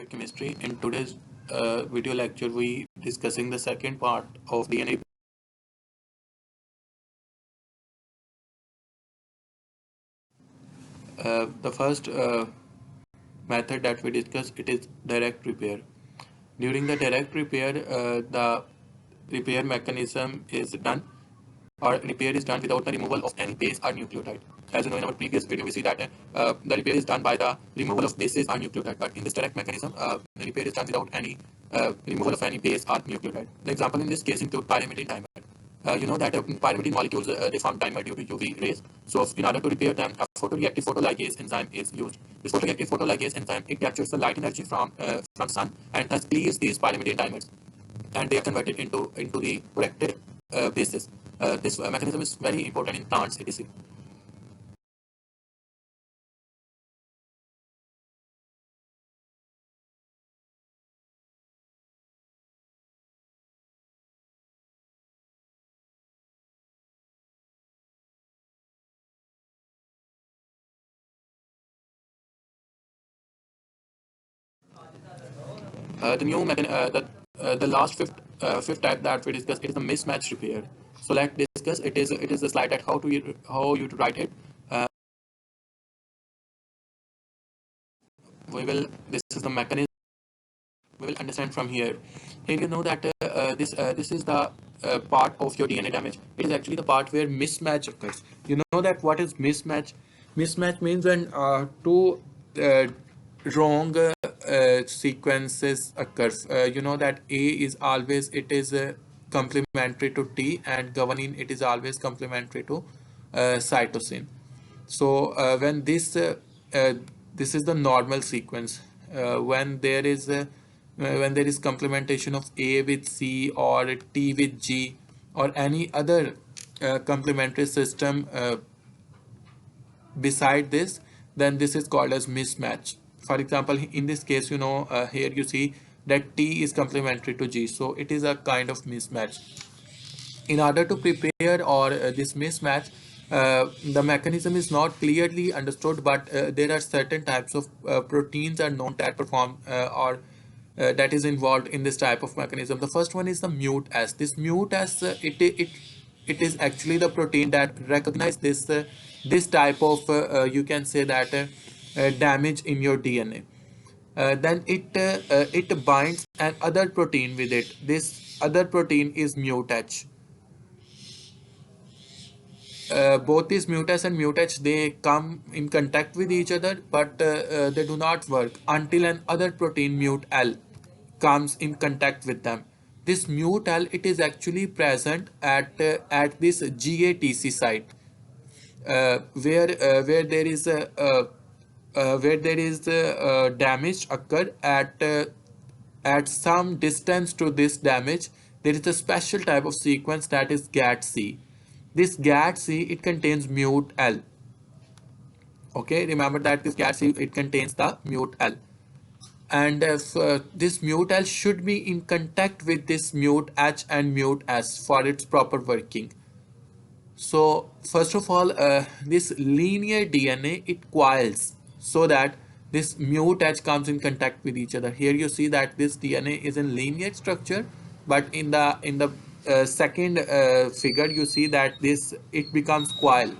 Chemistry. In today's video lecture, we discussing the second part of DNA. The first method that we discuss it is direct repair. During the direct repair, the repair mechanism is done or repair is done without the removal of any base or nucleotide. As you know, in our previous video, we see that the repair is done by the removal of bases or nucleotide. But in this direct mechanism, the repair is done without any removal of any base or nucleotide. The example in this case include pyrimidine dimer. You know that pyrimidine molecules they form dimer due to UV rays. So in order to repair them, a photoreactive photoligase enzyme is used. This photoreactive photoligase enzyme it captures the light energy from sun and thus cleaves these pyrimidine dimers, and they are converted into the corrected bases. This mechanism is very important in plants, etc. The last fifth type that we discussed it is the mismatch repair. So let's discuss it is a slide at how you to write it. We will This is the mechanism we will understand from here. Here you know that this is the part of your DNA damage. It is actually the part where mismatch occurs. You know that what is mismatch? Mismatch means when two uh, wrong sequences occurs. You know that A is always it is complementary to T and guanine it is always complementary to cytosine. So uh, this is the normal sequence. When there is complementation of A with C or T with G or any other complementary system beside this, then this is called as mismatch. For example, in this case, you know, here you see that T is complementary to G, so it is a kind of mismatch. In order to prepare or this mismatch, the mechanism is not clearly understood, but there are certain types of proteins are known that perform or that is involved in this type of mechanism. The first one is the mute S. This mute S, it is actually the protein that recognize this type of you can say that damage in your DNA. Then it binds an other protein with it. This other protein is mute H. Both these mutas and mutats they come in contact with each other, but they do not work until an other protein mute L comes in contact with them. This mute L it is actually present at this GATC site, where there is a damage occur at some distance to this damage. There is a special type of sequence that is GATC. This GATC it contains mute L. Okay, remember that this GATC it contains the mute L, and this mute L should be in contact with this mute H and mute S for its proper working. So first of all, this linear DNA it coils so that this mute H comes in contact with each other. Here you see that this DNA is in linear structure, but in the second figure you see that it becomes coil,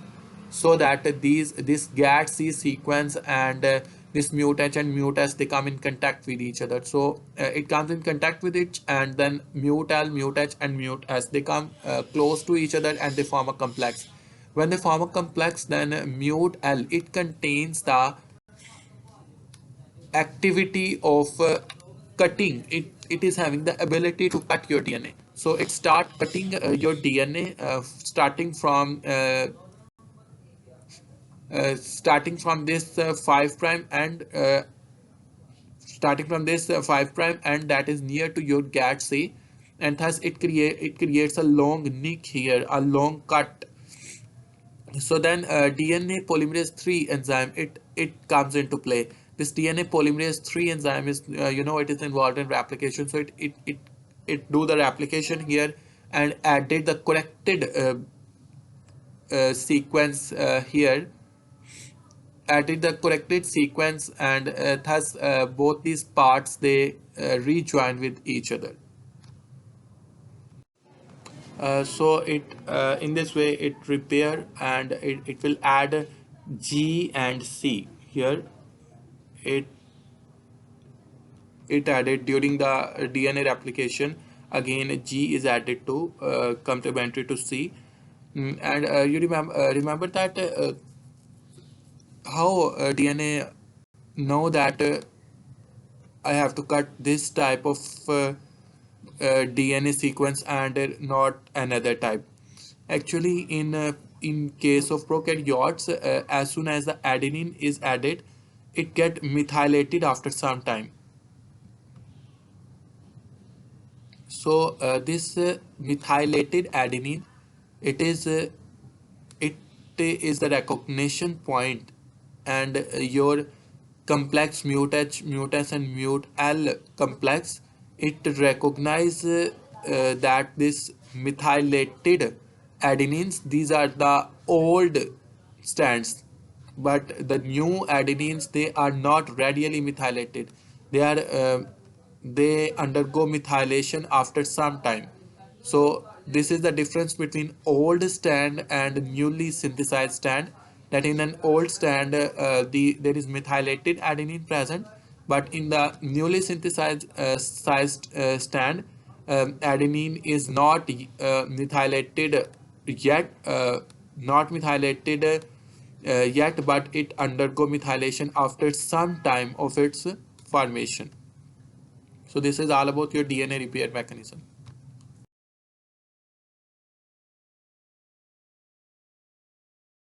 so that this GATC sequence and this mute H and mute S they come in contact with each other. So it comes in contact with it, and then mute L, mute H and mute S they come close to each other and they form a complex. When they form a complex, then mute L it contains the activity of cutting. It is having the ability to cut your DNA. So it start cutting your DNA starting from this 5 prime and that is near to your GATC, and thus it creates a long nick here, a long cut. So then DNA polymerase 3 enzyme it comes into play. This DNA polymerase 3 enzyme is you know it is involved in replication, so it do the replication here and added the corrected sequence here, added the corrected sequence, and thus both these parts they rejoin with each other. So it in this way it repair, and it will add G and C here. It it added during the DNA replication. Again, G is added to complementary to C. And you remember that how DNA know that I have to cut this type of DNA sequence and not another type. Actually, in case of prokaryotes, as soon as the adenine is added, it get methylated after some time. So this methylated adenine, it is uh, it is the recognition point, and your complex mut H, mut S, and mut L complex, it recognize that this methylated adenines, these are the old strands, but the new adenines, they are not radially methylated. They are they undergo methylation after some time. So this is the difference between old strand and newly synthesized strand. That in an old strand, there is methylated adenine present, but in the newly synthesized strand, adenine is not methylated yet, yet, but it undergo methylation after some time of its formation. So this is all about your DNA repair mechanism.